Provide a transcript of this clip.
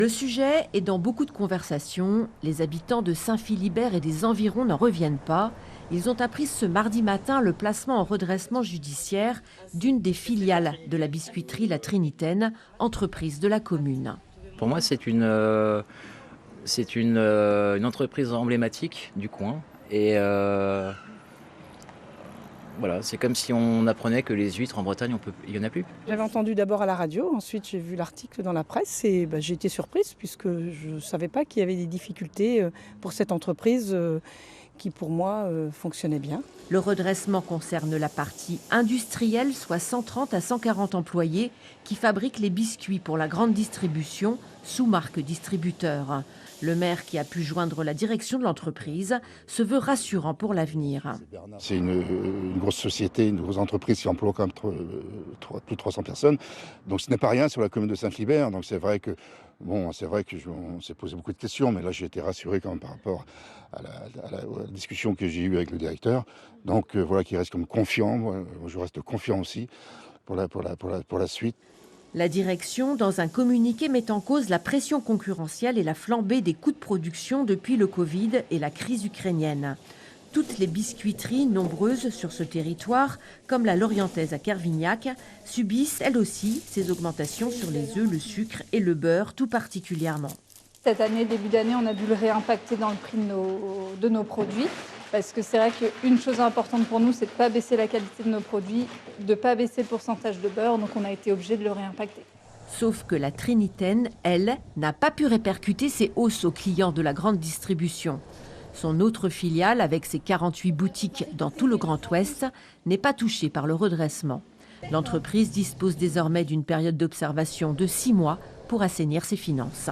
Le sujet est dans beaucoup de conversations. Les habitants de Saint-Philibert et des environs n'en reviennent pas. Ils ont appris ce mardi matin le placement en redressement judiciaire d'une des filiales de la biscuiterie La Trinitaine, entreprise de la commune. Pour moi, c'est une entreprise emblématique du coin. Et voilà, c'est comme si on apprenait que les huîtres en Bretagne, il n'y en a plus. J'avais entendu d'abord à la radio, ensuite j'ai vu l'article dans la presse et j'ai été surprise puisque je ne savais pas qu'il y avait des difficultés pour cette entreprise qui pour moi fonctionnait bien. Le redressement concerne la partie industrielle, soit 130 à 140 employés qui fabriquent les biscuits pour la grande distribution sous marque distributeur. Le maire, qui a pu joindre la direction de l'entreprise, se veut rassurant pour l'avenir. C'est une grosse société, une grosse entreprise qui emploie quand même plus de 300 personnes. Donc ce n'est pas rien sur la commune de Saint-Philibert. Donc c'est vrai que on s'est posé beaucoup de questions, mais là j'ai été rassuré quand même par rapport à la discussion que j'ai eue avec le directeur. Donc voilà, qui reste comme confiant. Moi, je reste confiant aussi pour la suite. La direction, dans un communiqué, met en cause la pression concurrentielle et la flambée des coûts de production depuis le Covid et la crise ukrainienne. Toutes les biscuiteries, nombreuses sur ce territoire, comme la Lorientaise à Kervignac, subissent elles aussi ces augmentations sur les œufs, le sucre et le beurre tout particulièrement. Cette année, début d'année, on a dû le réimpacter dans le prix de nos produits. Parce que c'est vrai qu'une chose importante pour nous, c'est de ne pas baisser la qualité de nos produits, de ne pas baisser le pourcentage de beurre. Donc on a été obligé de le réimpacter. Sauf que la Trinitaine, elle, n'a pas pu répercuter ses hausses aux clients de la grande distribution. Son autre filiale, avec ses 48 boutiques dans tout le Grand Ouest, n'est pas touchée par le redressement. L'entreprise dispose désormais d'une période d'observation de 6 mois pour assainir ses finances.